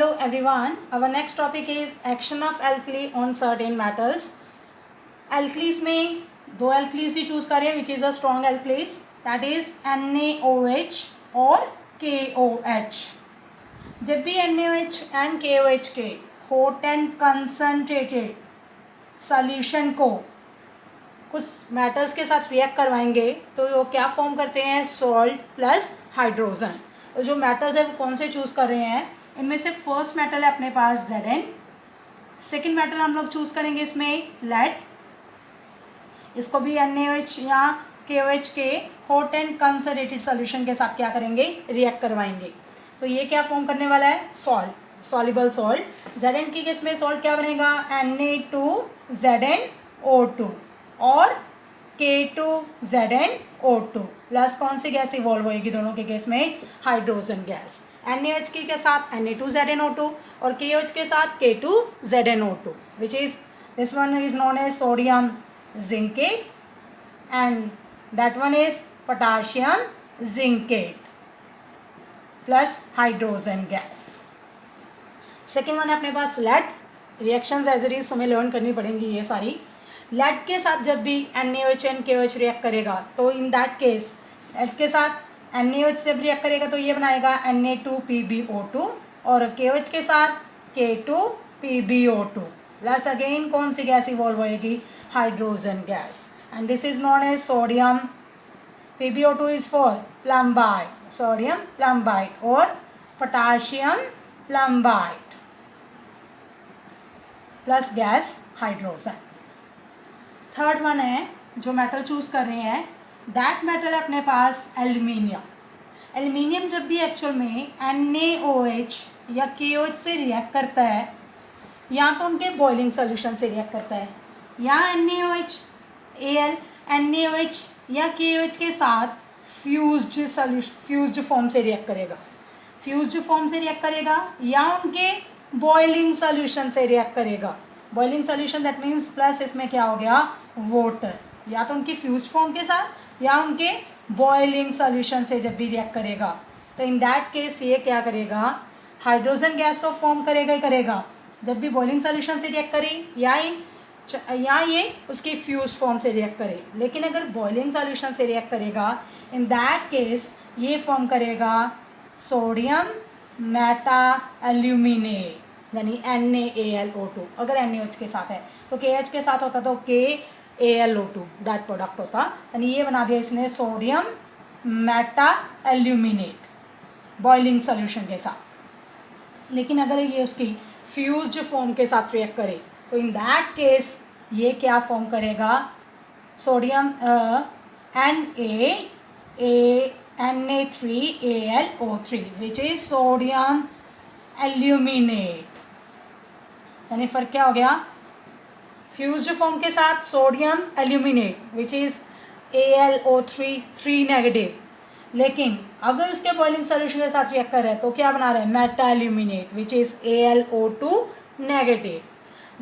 Hello everyone, our next topic is action of alkali on certain metals. Alkalis में दो alkalis ही choose करें which is a strong alkalis, that is NaOH और KOH. जब भी NaOH and KOH के hot and concentrated solution को कुछ metals के साथ रिएक्ट करवाएंगे तो वो क्या फॉर्म करते हैं, सॉल्ट प्लस हाइड्रोजन. तो जो मेटल्स है वो कौन से चूज़ कर रहे हैं, इनमें से फर्स्ट मेटल है अपने पास Zn, सेकंड मेटल हम लोग चूज़ करेंगे इसमें लेड. इसको भी NaOH या KOH के हॉट एंड कंसनट्रेटेड सॉल्यूशन के साथ क्या करेंगे, रिएक्ट करवाएंगे. तो ये क्या फॉर्म करने वाला है, सॉल्ट, सॉल्युबल सॉल्ट. Zn की केस में सॉल्ट क्या बनेगा, Na2ZnO2 और K2ZnO2 प्लस कौन सी गैस इवॉल्व होएगी दोनों के केस में, हाइड्रोजन गैस. NaOH के साथ Na2ZnO2 और KOH के साथ K2ZnO2 which is this one is known as sodium zincate and that one is potassium zincate plus hydrogen gas. Second one है अपने पास lead. Reactions as it is हमें learn करनी पड़ेंगी ये सारी. लेड के साथ जब भी NaOH एंड KOH रिएक्ट करेगा तो इन दैट केस लेड के साथ NaOH जब रिएक्ट करेगा तो ये बनाएगा Na2PbO2 और KOH के साथ K2PbO2 प्लस अगेन कौन सी गैस इवॉल्व होएगी, hydrogen gas. And this is known as sodium. PbO2 is for plumbite, sodium plumbite और potassium plumbite plus gas hydrogen. Third one है जो मेटल चूज़ कर रहे हैं, दैट मेटल है अपने पास एल्यूमिनियम. एल्यूमिनियम जब भी एक्चुअल में NaOH या KOH से रिएक्ट करता है या तो उनके बॉइलिंग सोल्यूशन से रिएक्ट करता है या NaOH NaOH या KOH के साथ फ्यूज्ड फॉर्म से रिएक्ट करेगा. फ्यूज्ड फॉर्म से रिएक्ट करेगा या उनके बॉइलिंग सोल्यूशन से रिएक्ट करेगा. Boiling solution that means plus इसमें क्या हो गया, वाटर. या तो उनकी फ्यूज फॉर्म के साथ या उनके बॉइलिंग सोल्यूशन से जब भी रिएक्ट करेगा तो इन दैट केस ये क्या करेगा, हाइड्रोजन गैस ऑफ फॉर्म करेगा ही करेगा जब भी बॉइलिंग सोल्यूशन से रिएक्ट करे या ये उसकी फ्यूज फॉर्म से रिएक्ट करे. लेकिन अगर बॉइलिंग सोल्यूशन से रिएक्ट करेगा इन दैट केस ये फॉर्म करेगा सोडियम मेटा एल्यूमिनेट यानी NaAlO2. अगर NaOH के साथ है तो KH के साथ होता तो KAlO2 दैट प्रोडक्ट होता. यानी ये बना दिया इसने sodium Meta aluminate boiling solution के साथ. लेकिन अगर ये उसकी फ्यूज्ड फॉर्म के साथ रिएक्ट करे तो इन दैट केस ये क्या फॉर्म करेगा, sodium Na3AlO3 which is sodium aluminate. यानी फर्क क्या हो गया, फ्यूज्ड फॉर्म के साथ sodium aluminate which is AlO3 3 negative. लेकिन अगर उसके बॉइलिंग सोल्यूशन के साथ रिएक्ट कर रहे हैं तो क्या बना रहे हैं, meta aluminate which is AlO2 negative.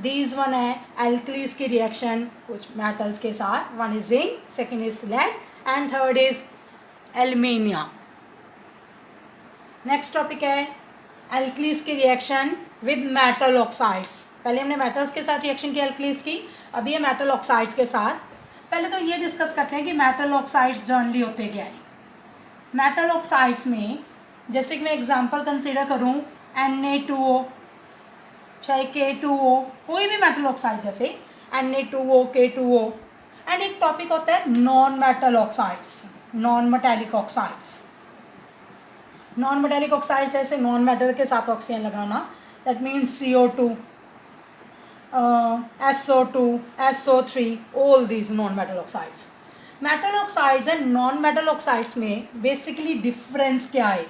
These one है एल्कलीज की रिएक्शन कुछ मेटल्स के साथ. One is zinc, second is lead and third is aluminium. Next topic है एल्कलीज की रिएक्शन विद मेटल ऑक्साइड्स. पहले हमने मेटल्स के साथ रिएक्शन की एल्कलीज की, अभी ये मेटल ऑक्साइड्स के साथ. पहले तो ये डिस्कस करते हैं कि मेटल ऑक्साइड्स जनरली होते क्या है. मेटल ऑक्साइड्स में जैसे कि मैं एग्जांपल कंसीडर करूं Na2O चाहे K2O, कोई भी मेटल ऑक्साइड जैसे Na2O K2O. एंड एक टॉपिक होता है non metal oxides, non metallic oxides. Non metallic oxides ऐसे नॉन मेटल के साथ ऑक्सीजन लगाना, that means CO2, SO2, SO3, all these non metal oxides. Metal oxides and non metal oxides में basically difference क्या है,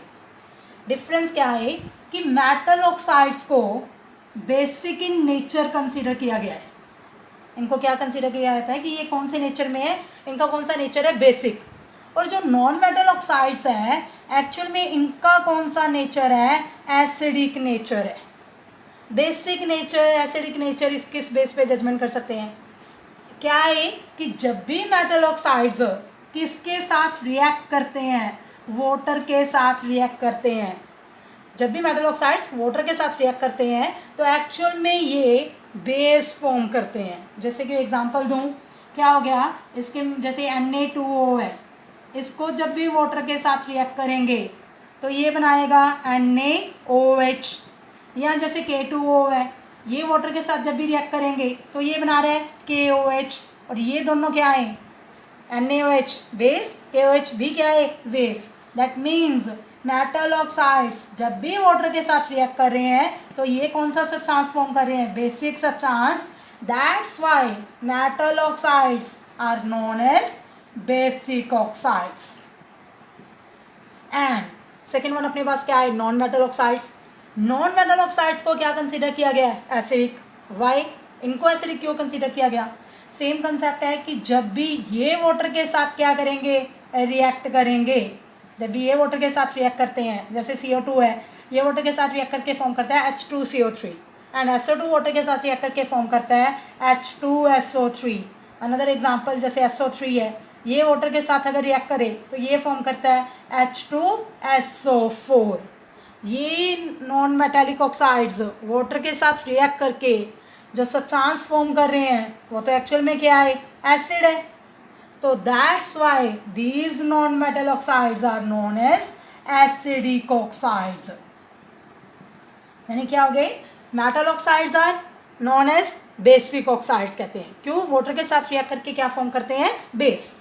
difference क्या है कि मेटल ऑक्साइड्स को बेसिक इन नेचर कंसीडर किया गया है. इनको क्या कंसीडर किया जाता है कि ये कौन से नेचर में है, इनका कौन सा नेचर है, बेसिक. और जो नॉन मेटल ऑक्साइड्स हैं एक्चुअल में इनका कौन सा नेचर है, एसिडिक नेचर है. बेसिक नेचर, एसिडिक नेचर किस बेस पे जजमेंट कर सकते हैं, क्या है कि जब भी मेटल ऑक्साइड्स किसके साथ रिएक्ट करते हैं, वाटर के साथ रिएक्ट करते हैं जब भी मेटल ऑक्साइड्स वाटर के साथ रिएक्ट करते हैं तो एक्चुअल में ये बेस फॉर्म करते हैं। जैसे कि एग्जांपल दूं, क्या हो गया, इसके जैसे Na2O है, इसको जब भी वाटर के साथ रिएक्ट करेंगे तो ये बनाएगा NaOH। या जैसे K2O है, ये वाटर के साथ जब भी रिएक्ट करेंगे तो ये बना रहे हैं KOH, और ये दोनों क्या है, NaOH बेस, KOH भी क्या है, base. That means metal oxides जब भी वाटर के साथ रिएक्ट कर रहे हैं तो ये कौन सा सब्सटेंस फॉर्म कर रहे हैं, basic substance. That's why metal oxides are known as basic oxides. And second one अपने पास क्या है, non metal oxides. Non metal oxides को क्या कंसीडर किया गया है, एसिडिक। वाई, इनको एसिडिक क्यों कंसीडर किया गया, सेम कंसेप्ट है कि जब भी ये वाटर के साथ क्या करेंगे, रिएक्ट करेंगे, जब भी ये वाटर के साथ रिएक्ट करते हैं, जैसे CO2 है, ये वाटर के साथ रिएक्ट करके फॉर्म करता है H2CO3, एंड SO2 वाटर के साथ रिएक्ट करके फॉर्म करता है H2SO3। अनदर एग्जाम्पल जैसे SO3 है, ये वाटर के साथ अगर रिएक्ट करे तो ये फॉर्म करता है H2SO4। ये नॉन मेटालिक ऑक्साइड्स वाटर के साथ रिएक्ट करके जो सब्सटेंस फॉर्म कर रहे हैं वो तो एक्चुअल में क्या है, एसिड है। तो that's why these non metal oxides are known as acidic oxides. यानी क्या हो गए, metal oxides are known as basic oxides कहते हैं। क्यों, वाटर के साथ रिएक्ट करके क्या फॉर्म करते हैं, बेस।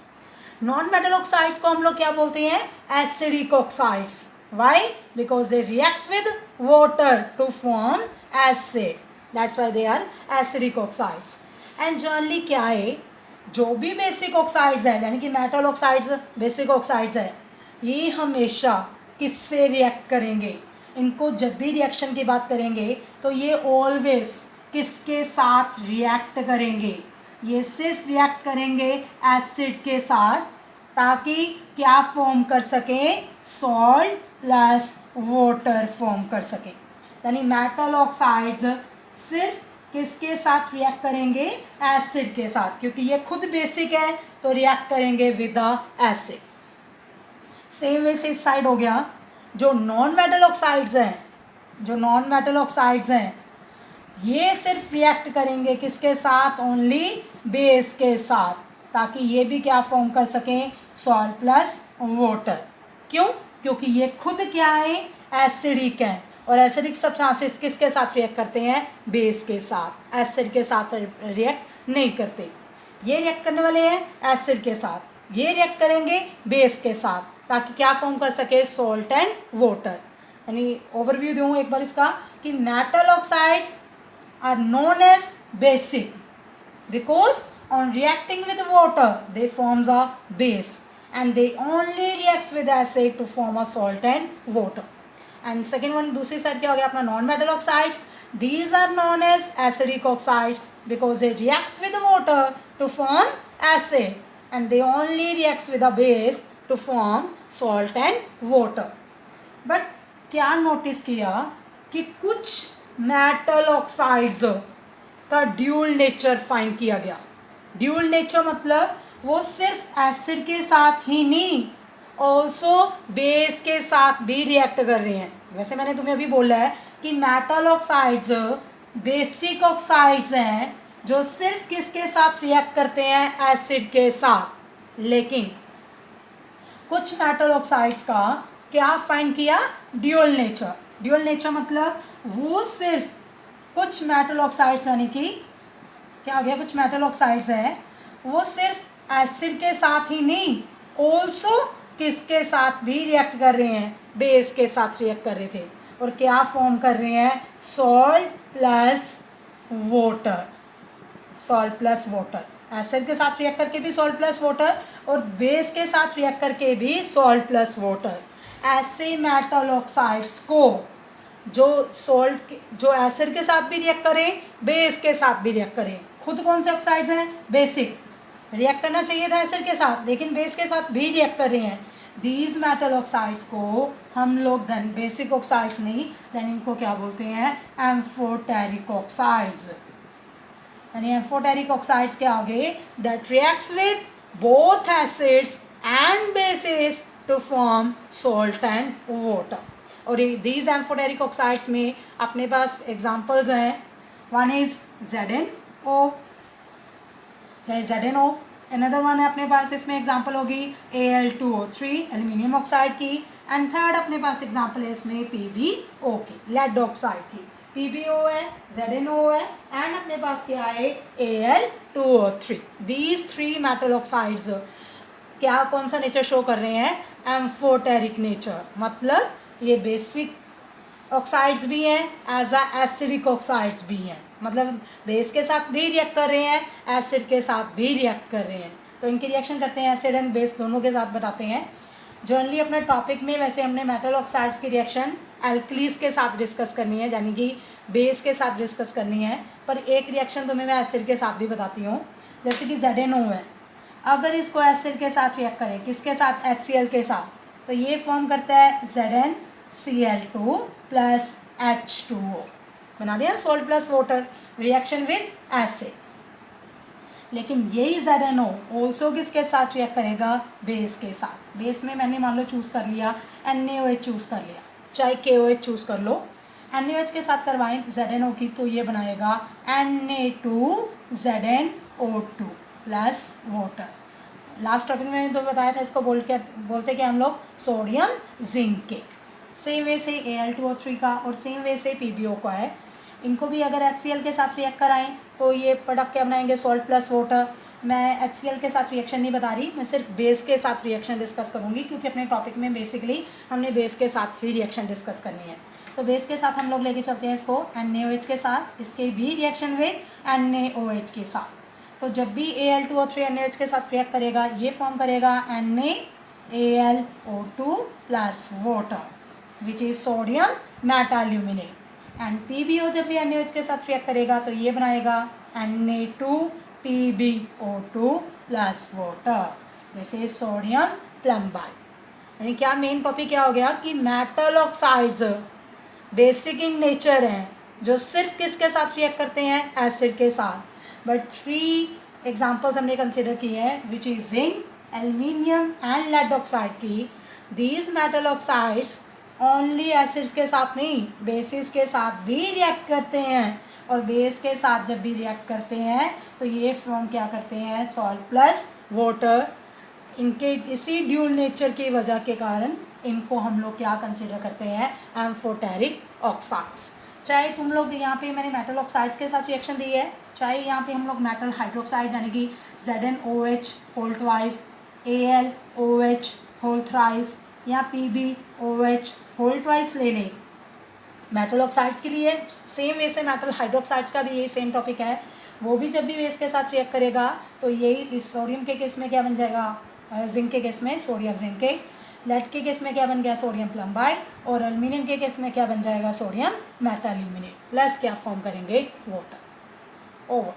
नॉन मेटल ऑक्साइड्स को हम लोग क्या बोलते हैं, acidic oxides. Why, because they reacts with water to form acid, that's why they are acidic oxides. And generally क्या है, जो भी बेसिक ऑक्साइड्स है, यानी कि मेटल ऑक्साइड्स बेसिक ऑक्साइड्स है, ये हमेशा किससे रिएक्ट करेंगे, इनको जब भी रिएक्शन की बात करेंगे तो ये ऑलवेज किसके साथ रिएक्ट करेंगे, ये सिर्फ रिएक्ट करेंगे एसिड के साथ, ताकि क्या फॉर्म कर सकें, सॉल्ट प्लस वाटर फॉर्म कर सकें। यानी मेटल ऑक्साइड्स सिर्फ किसके साथ रिएक्ट करेंगे, एसिड के साथ, क्योंकि ये खुद बेसिक है तो रिएक्ट करेंगे with the acid. Same way से इस साइड हो गया, जो नॉन मेटल ऑक्साइड्स हैं, जो नॉन मेटल ऑक्साइड्स हैं ये सिर्फ रिएक्ट करेंगे किसके साथ, ओनली बेस के साथ, ताकि ये भी क्या फॉर्म कर सकें, सॉल्ट प्लस वाटर। क्यों, क्योंकि ये खुद क्या है, एसिडिक है, और एसिडिक सब्सटेंसेस किसके साथ रिएक्ट करते हैं, बेस के साथ, एसिड के साथ रिएक्ट नहीं करते। ये रिएक्ट करने वाले हैं एसिड के साथ, ये रिएक्ट करेंगे बेस के साथ, ताकि क्या फॉर्म कर सके, सॉल्ट एंड वाटर। यानी ओवरव्यू दूँ एक बार इसका कि metal oxides are known as basic because on reacting with water they forms a base and they only reacts with acid to form a salt and water. And second one दूसरी side क्या हो गया अपना non metal oxides, these are known as acidic oxides because they reacts with water to form acid and they only reacts with a base to form salt and water. But क्या notice किया कि कुछ metal oxides का dual nature find किया गया। Dual nature मतलब वो सिर्फ एसिड के साथ ही नहीं, ऑल्सो बेस के साथ भी रिएक्ट कर रहे हैं। वैसे मैंने तुम्हें अभी बोला है कि मेटल ऑक्साइड्स बेसिक ऑक्साइड्स हैं जो सिर्फ किसके साथ रिएक्ट करते हैं, एसिड के साथ। लेकिन कुछ मेटल ऑक्साइड्स का क्या फाइंड किया, ड्यूल नेचर। ड्यूल नेचर मतलब वो सिर्फ कुछ मेटल ऑक्साइड्स, यानी कि क्या हो गया, कुछ मेटल ऑक्साइड्स हैं वो सिर्फ एसिड के साथ ही नहीं, ऑल्सो किसके साथ भी रिएक्ट कर रहे हैं, बेस के साथ रिएक्ट कर रहे थे, और क्या फॉर्म कर रहे हैं, salt plus water. Salt plus water, acid के साथ रिएक्ट करके भी सॉल्ट प्लस वाटर, और बेस के साथ रिएक्ट करके भी सॉल्ट प्लस वाटर। ऐसे मेटल ऑक्साइड्स को जो जो एसिड के साथ भी रिएक्ट करें, बेस के साथ भी रिएक्ट करें, खुद कौन से ऑक्साइड्स हैं, बेसिक, रिएक्ट करना चाहिए था एसिड के साथ लेकिन बेस के साथ भी रिएक्ट कर रहे हैं। दीज मेटल ऑक्साइड्स को हम लोग देन बेसिक ऑक्साइड्स नहीं, देन इनको क्या बोलते हैं, एम्फोटेरिक ऑक्साइड्स। यानी एम्फोटेरिक ऑक्साइड्स क्या हो गए, that reacts with both acids and bases to form salt and water. और दीज एम्फोटेरिक ऑक्साइड्स में अपने पास एग्जांपल्स हैं. वन इज ZnO, चाहे ZnO. अनदर वन है अपने पास इसमें एग्जांपल होगी Al2O3 एल्यूमिनियम ऑक्साइड की. एंड थर्ड अपने पास एग्जांपल है इसमें PbO की, लेड ऑक्साइड की. PbO है, ZnO है एंड अपने पास क्या है Al2O3. These three metal oxides क्या कौन सा नेचर शो कर रहे हैं? Amphoteric nature. मतलब ये बेसिक ऑक्साइड्स भी हैं एज अ एसिडिक ऑक्साइड्स भी हैं. मतलब बेस के साथ भी रिएक्ट कर रहे हैं, एसिड के साथ भी रिएक्ट कर रहे हैं. तो इनकी रिएक्शन करते हैं एसिड एंड बेस दोनों के साथ बताते हैं. जनरली अपने टॉपिक में वैसे हमने मेटल ऑक्साइड्स की रिएक्शन एल्कलीज के साथ डिस्कस करनी है, यानी कि बेस के साथ डिस्कस करनी है. पर एक रिएक्शन तुम्हें मैं एसिड के साथ भी बताती हूँ. जैसे कि ZnO है, अगर इसको एसिड के साथ रिएक्ट करें, किसके साथ? HCl के साथ, तो ये फॉर्म करता है ZnCl2 प्लस H2O. बना दिया salt plus water, reaction with acid. लेकिन यही ZnO ऑल्सो किसके साथ रिएक्ट करेगा? बेस के साथ. बेस में मैंने मान लो चूज़ कर लिया NaOH चूज़ कर लिया, चाहे KOH चूज़ कर लो. NaOH के साथ करवाएं तो ZnO की, तो ये बनाएगा Na2ZnO2 plus water. Last topic में मैंने तो बताया था, इसको बोलते कि हम लोग सोडियम जिंक के. सेम वे से Al2O3 का और सेम वे से PbO का है. इनको भी अगर HCl के साथ रिएक्ट कराएं तो ये प्रोडक्ट क्या बनाएंगे? Salt plus water. मैं HCl के साथ रिएक्शन नहीं बता रही, मैं सिर्फ बेस के साथ रिएक्शन डिस्कस करूँगी, क्योंकि अपने टॉपिक में बेसिकली हमने बेस के साथ ही रिएक्शन डिस्कस करनी है. तो बेस के साथ हम लोग लेके चलते हैं इसको NaOH के साथ, इसके भी रिएक्शन विद NaOH के साथ. तो जब भी Al2O3 NaOH के साथ रिएक्ट करेगा, ये फॉर्म करेगा NaAlO2 plus water which is sodium metaluminate. And PbO जब भी NaOH के साथ रिएक्ट करेगा तो ये बनाएगा Na2PbO2 plus water. This is sodium plumbite. यानी क्या मेन टॉपिक क्या हो गया कि metal oxides basic in nature हैं, जो सिर्फ किसके साथ रिएक्ट करते हैं? एसिड के साथ. बट थ्री एग्जाम्पल्स हमने कंसिडर किए हैं which is zinc, aluminium and lead oxide की. These metal oxides only acids के साथ नहीं, बेसिस के साथ भी रिएक्ट करते हैं. और बेस के साथ जब भी रिएक्ट करते हैं तो ये फॉर्म क्या करते हैं? Salt plus water. इनके इसी ड्यूल नेचर की वजह के कारण इनको हम लोग क्या कंसिडर करते हैं? Amphoteric oxides. चाहे तुम लोग यहाँ पे मैंने मेटल ऑक्साइड्स के साथ रिएक्शन दी है, चाहे यहाँ पे हम लोग मेटल हाइड्रोक्साइड यानी कि ZnOH whole twice, AlOH whole thrice या PbOH होल ट्वाइस ले लें. मेटल ऑक्साइड्स के लिए सेम वे से मेटल हाइड्रोक्साइड्स का भी यही सेम टॉपिक है. वो भी जब भी बेस के साथ रिएक्ट करेगा तो यही इस सोडियम के केस में क्या बन जाएगा? जिंक के केस में सोडियम जिंकेट. लेड के केस में क्या बन गया? Sodium plumbite. और एल्यूमिनियम के केस में क्या बन जाएगा? सोडियम मेटाल्यूमिनेट. प्लस क्या फॉर्म करेंगे? वाटर. ओवर.